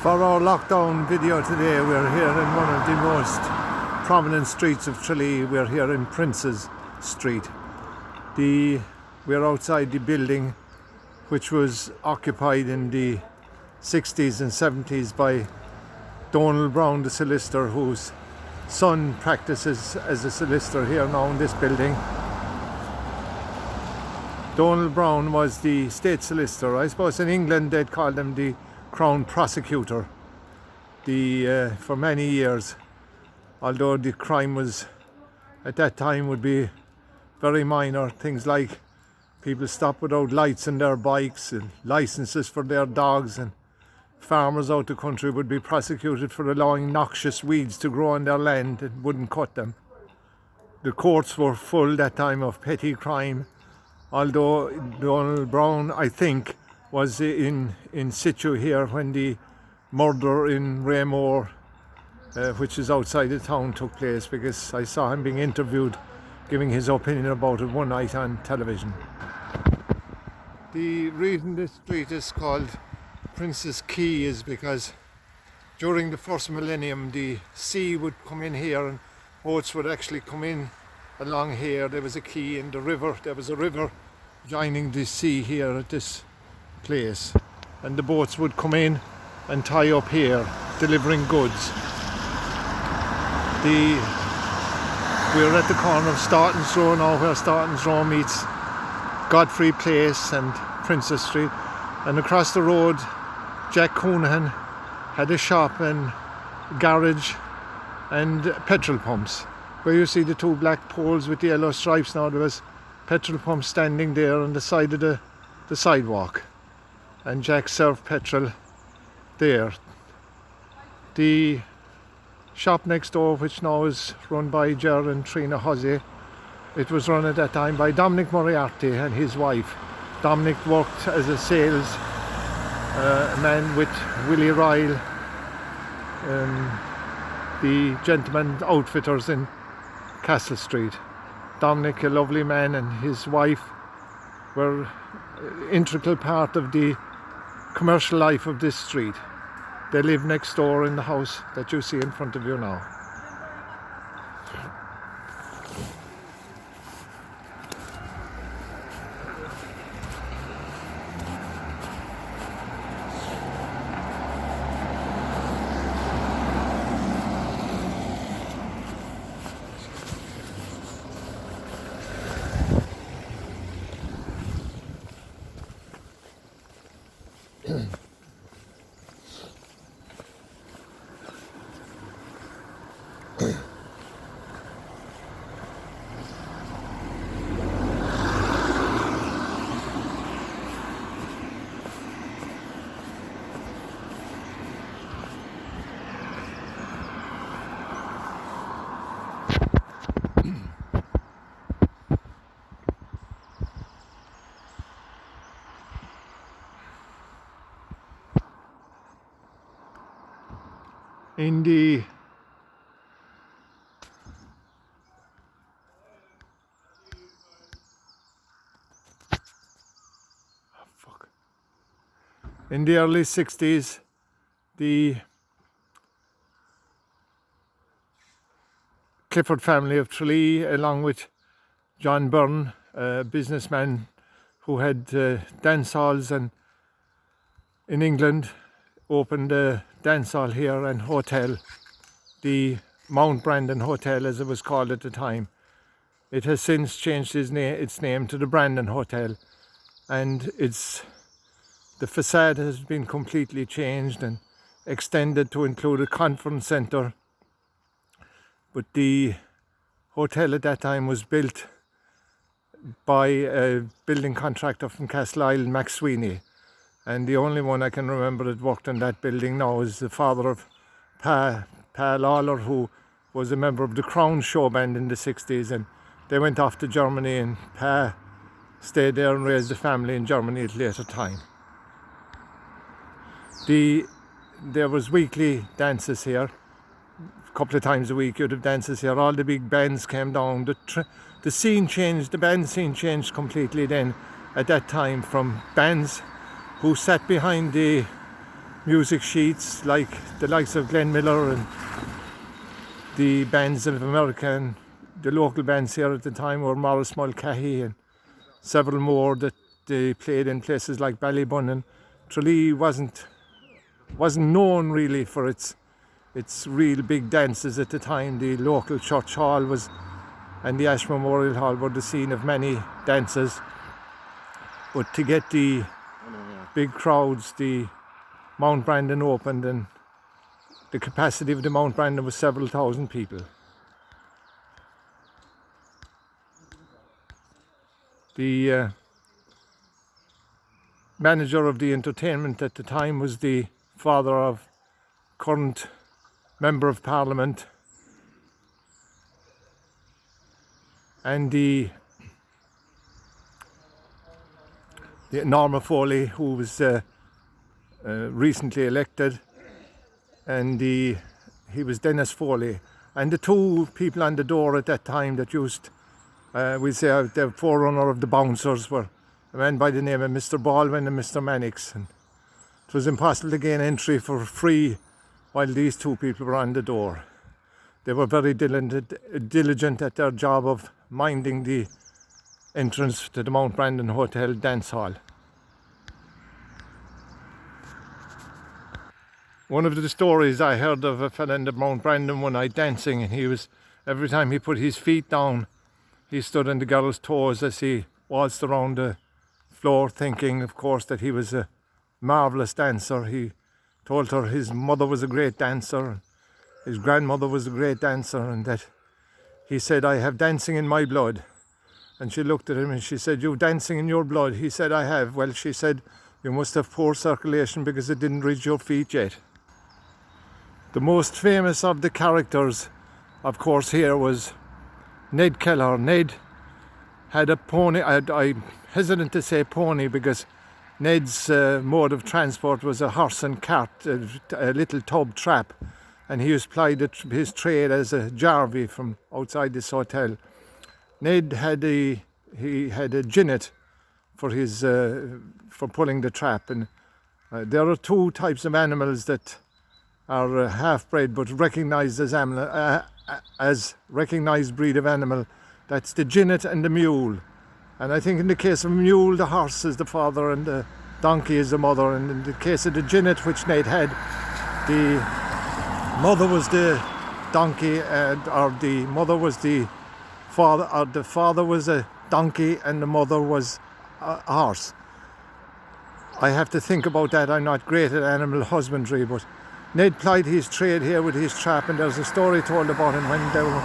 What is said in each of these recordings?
For our lockdown video today, we're here in one of the most prominent streets of Tralee. We're here in Prince's Street. We're outside the building which was occupied in the 60s and 70s by Donald Brown, the solicitor, whose son practices as a solicitor here now in this building. Donald Brown was the state solicitor. I suppose in England they'd call him the Crown Prosecutor for many years, although the crime was at that time would be very minor. Things like people stopped without lights on their bikes and licenses for their dogs, and farmers out the country would be prosecuted for allowing noxious weeds to grow on their land and wouldn't cut them. The courts were full that time of petty crime, although Donald Brown, I think, was in situ here when the murder in Raymore, which is outside the town, took place, because I saw him being interviewed giving his opinion about it one night on television. The reason this street is called Prince's Quay is because during the first millennium the sea would come in here and boats would actually come in along here. There was a quay in the river. There was a river joining the sea here at this place, and the boats would come in and tie up here delivering goods. We're at the corner of Staunton's Row now, where Staunton's Row meets Godfrey Place and Princess Street, and across the road Jack Coonahan had a shop and garage and petrol pumps. Where you see the two black poles with the yellow stripes now, there was petrol pumps standing there on the side of the sidewalk, and Jack served petrol there. The shop next door, which now is run by Ger and Trina Hussey, it was run at that time by Dominic Moriarty and his wife. Dominic worked as a sales man with Willie Ryle, the gentleman outfitters in Castle Street. Dominic, a lovely man, and his wife were an integral part of the commercial life of this street. They live next door in the house that you see in front of you now. In the early 60s, the Clifford family of Tralee, along with John Byrne, a businessman who had dance halls and in England, opened a dance hall here and hotel, the Mount Brandon Hotel as it was called at the time. It has since changed its name to the Brandon Hotel, and the facade has been completely changed and extended to include a conference centre. But the hotel at that time was built by a building contractor from Castle Island, Max Sweeney. And the only one I can remember that worked in that building now is the father of Pa Lawler, who was a member of the Crown show band in the 60s, and they went off to Germany, and Pa stayed there and raised a family in Germany at a later time. There was weekly dances here, a couple of times a week you'd have dances here. All the big bands came down. The scene changed, the band scene changed completely then at that time, from bands who sat behind the music sheets like the likes of Glenn Miller and the bands of America, and the local bands here at the time were Morris Mulcahy and several more that they played in places like Ballybun. Tralee wasn't known really for its real big dances at the time. The local church hall and the Ash Memorial Hall were the scene of many dances, but to get the big crowds, the Mount Brandon opened, and the capacity of the Mount Brandon was several thousand people. The manager of the entertainment at the time was the father of current Member of Parliament and the Norma Foley, who was recently elected, and he was Dennis Foley. And the two people on the door at that time that used, we say the forerunner of the bouncers, were a man by the name of Mr. Baldwin and Mr. Mannix. And it was impossible to gain entry for free while these two people were on the door. They were very diligent at their job of minding the entrance to the Mount Brandon Hotel dance hall. One of the stories I heard of a fella in the Mount Brandon one night dancing, and every time he put his feet down, he stood on the girl's toes as he waltzed around the floor, thinking, of course, that he was a marvellous dancer. He told her his mother was a great dancer, his grandmother was a great dancer, and that he said, "I have dancing in my blood." And she looked at him and she said, "You've dancing in your blood?" He said, "I have." Well, she said, "You must have poor circulation because it didn't reach your feet yet." The most famous of the characters, of course, here was Ned Keller. Ned had a pony. I'm hesitant to say pony because Ned's mode of transport was a horse and cart, a little tub trap, and he used to ply his trade as a jarvey from outside this hotel. Ned had a jinnet for pulling the trap, and there are two types of animals that are half-bred but recognised as recognised breed of animal. That's the jinnet and the mule. And I think in the case of a mule, the horse is the father and the donkey is the mother. And in the case of the jinnet, which Ned had, the mother was the donkey, or the mother was the father, or the father was a donkey and the mother was a horse. I have to think about that. I'm not great at animal husbandry, but Ned plied his trade here with his trap, and there's a story told about him when they were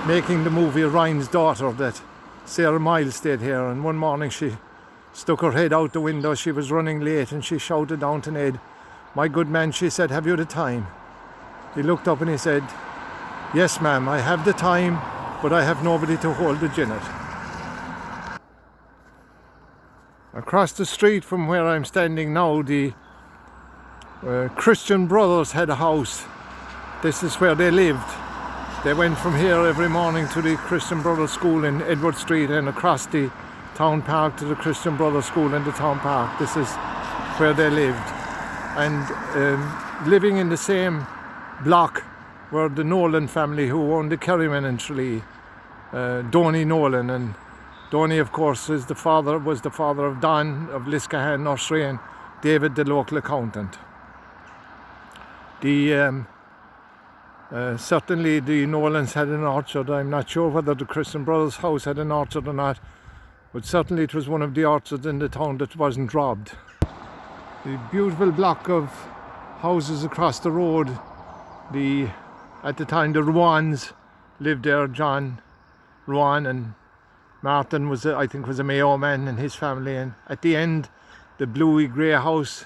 making the movie Ryan's Daughter, that Sarah Miles stayed here, and one morning she stuck her head out the window. She was running late and she shouted down to Ned, "My good man," she said, "have you the time?" He looked up and he said, "Yes, ma'am, I have the time, but I have nobody to hold the jinnet." Across the street from where I'm standing now, the Christian Brothers had a house. This is where they lived. They went from here every morning to the Christian Brothers School in Edward Street and across the town park to the Christian Brothers School in the town park. This is where they lived. And living in the same block were the Nolan family, who owned the Kerryman in Tralee, Donny Nolan. And Donny, of course, was the father of Don of Liscahan Nursery and David, the local accountant. Certainly the Nolans had an orchard. I'm not sure whether the Christian Brothers house had an orchard or not, but certainly it was one of the orchards in the town that wasn't robbed. The beautiful block of houses across the road, at the time the Ruans lived there. John Ruan and Martin was a Mayo man and his family, and at the end the bluey grey house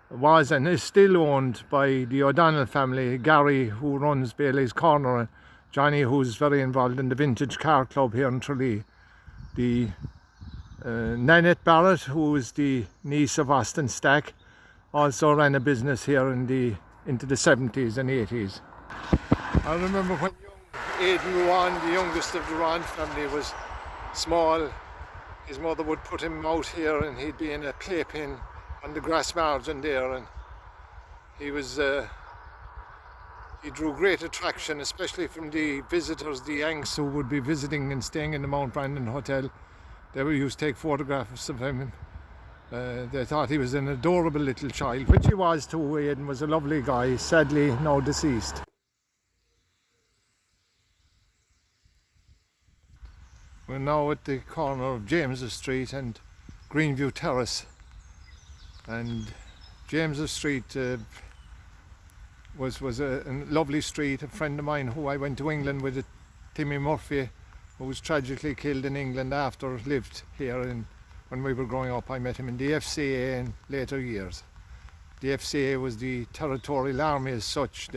was and is still owned by the O'Donnell family. Gary, who runs Bailey's Corner, and Johnny, who's very involved in the Vintage Car Club here in Tralee. The Nanette Barrett, who is the niece of Austin Stack, also ran a business here into the 70s and 80s. I remember when young Aidan Ruan, the youngest of the Ruan family, was small, his mother would put him out here and he'd be in a playpen on the grass margin there, and He was he drew great attraction, especially from the visitors, the Yanks who would be visiting and staying in the Mount Brandon Hotel. They were used to take photographs of him. They thought he was an adorable little child, which he was too. Aidan was a lovely guy, sadly now deceased. We're now at the corner of James's Street and Greenview Terrace. And James's Street was a lovely street. A friend of mine who I went to England with, Timmy Murphy, who was tragically killed in England after, lived here when we were growing up. I met him in the FCA in later years. The FCA was the Territorial Army as such.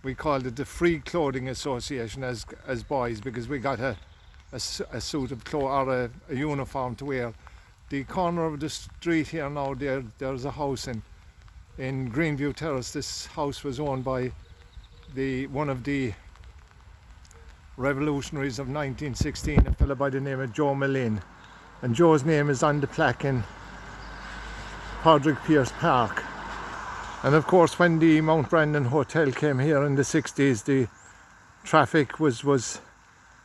We called it the Free Clothing Association as boys, because we got a suit of clothes or a uniform to wear. The corner of the street here now, there's a house in Greenview Terrace. This house was owned by one of the revolutionaries of 1916, a fellow by the name of Joe Mallin. And Joe's name is on the plaque in Padraig Pearse Park. And of course, when the Mount Brandon Hotel came here in the 60s, the traffic was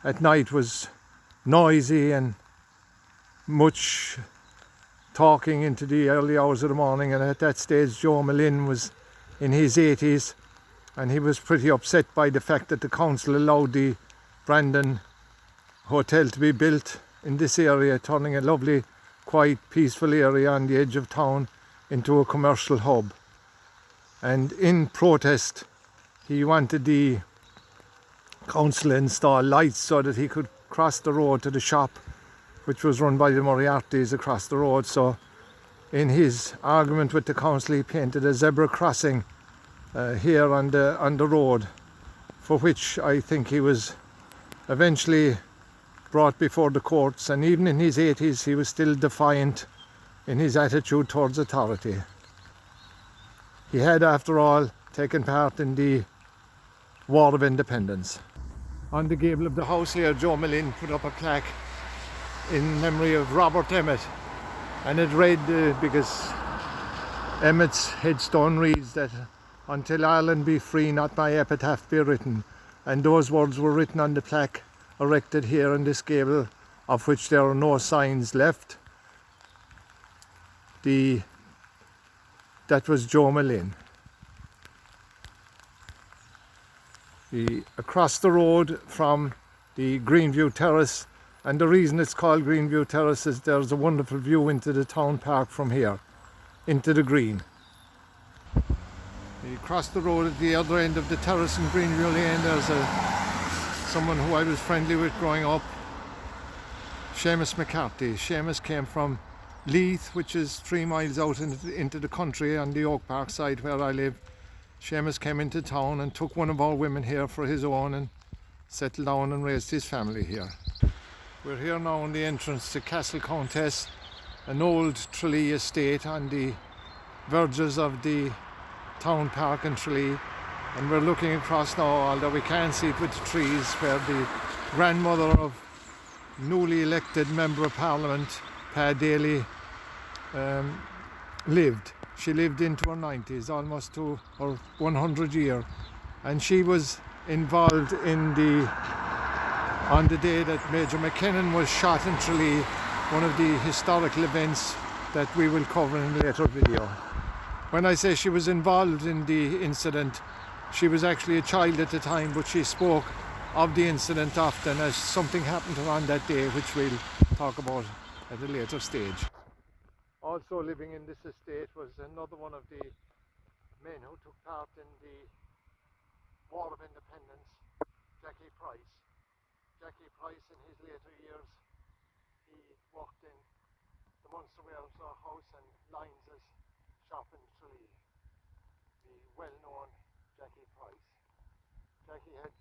at night was noisy and much talking into the early hours of the morning. And at that stage, Joe Mallin was in his 80s, and he was pretty upset by the fact that the council allowed the Brandon Hotel to be built in this area, turning a lovely, quiet, peaceful area on the edge of town into a commercial hub. And in protest, he wanted the council to install lights so that he could cross the road to the shop, which was run by the Moriartys across the road. So in his argument with the council, he painted a zebra crossing here on the road, for which I think he was eventually brought before the courts. And even in his 80s, he was still defiant in his attitude towards authority. He had, after all, taken part in the War of Independence. On the gable of the house here, Joe Mallin put up a plaque in memory of Robert Emmett, and it read, because Emmett's headstone reads that "Until Ireland be free, not my epitaph be written," and those words were written on the plaque erected here in this gable, of which there are no signs left. That was Joe Mallin. Across the road from the Greenview Terrace, and the reason it's called Greenview Terrace is there's a wonderful view into the town park from here, into the green. Across the road at the other end of the terrace in Greenview Lane, there's someone who I was friendly with growing up, Seamus McCarthy. Seamus came from Leith, which is 3 miles out into the country on the Oak Park side where I live. Seamus came into town and took one of our women here for his own and settled down and raised his family here. We're here now on the entrance to Castle Countess, an old Tralee estate on the verges of the town park in Tralee, and we're looking across now, although we can't see it with the trees, where the grandmother of newly elected Member of Parliament, Pa Daly, lived. She lived into her 90s, almost to her 100 year, and she was involved on the day that Major McKinnon was shot in Tralee, one of the historical events that we will cover in a later video. When I say she was involved in the incident, she was actually a child at the time, but she spoke of the incident often as something happened to her on that day, which we'll talk about at a later stage. Also living in this estate was another one of the men who took part in the War of Independence, Jackie Price. Jackie Price, in his later years, he worked in the Munster Wares House and Lyons' shop in Tralee. The well-known Jackie Price. Jackie had,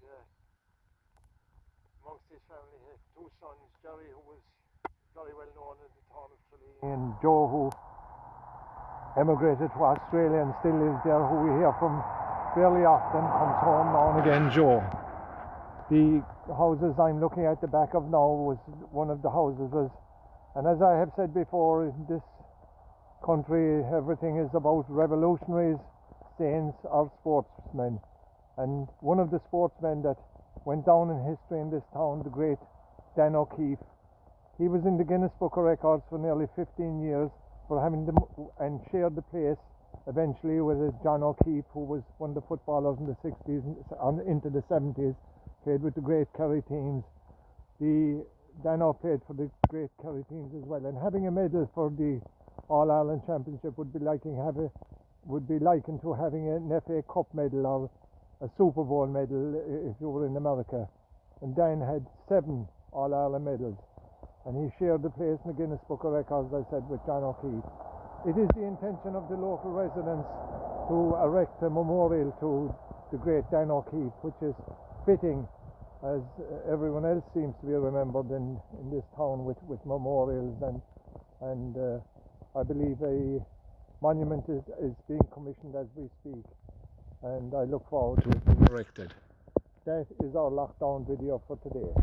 amongst his family, he had 2 sons, Jerry, who was very well known in the town of Tralee, and Joe, who emigrated to Australia and still lives there, who we hear from fairly often, comes home now and again, Joe. The houses I'm looking at the back of now was one of the houses, and as I have said before, this country everything is about revolutionaries, saints or sportsmen. And one of the sportsmen that went down in history in this town, the great Dan O'Keefe, he was in the Guinness Book of Records for nearly 15 years for having and shared the place eventually with John O'Keefe, who was one of the footballers in the 60s and into the 70s, played with the great Kerry teams. Dano played for the great Kerry teams as well, and having a medal for the All-Ireland Championship would be likened to having an FA Cup medal or a Super Bowl medal if you were in America. And Dan had 7 All-Ireland medals, and he shared the place in the Guinness Book of Records, as I said, with John O'Keefe. It is the intention of the local residents to erect a memorial to the great Dan O'Keefe, which is fitting, as everyone else seems to be remembered in this town with memorials, and I believe a monument is being commissioned as we speak, and I look forward to it being erected. That is our lockdown video for today.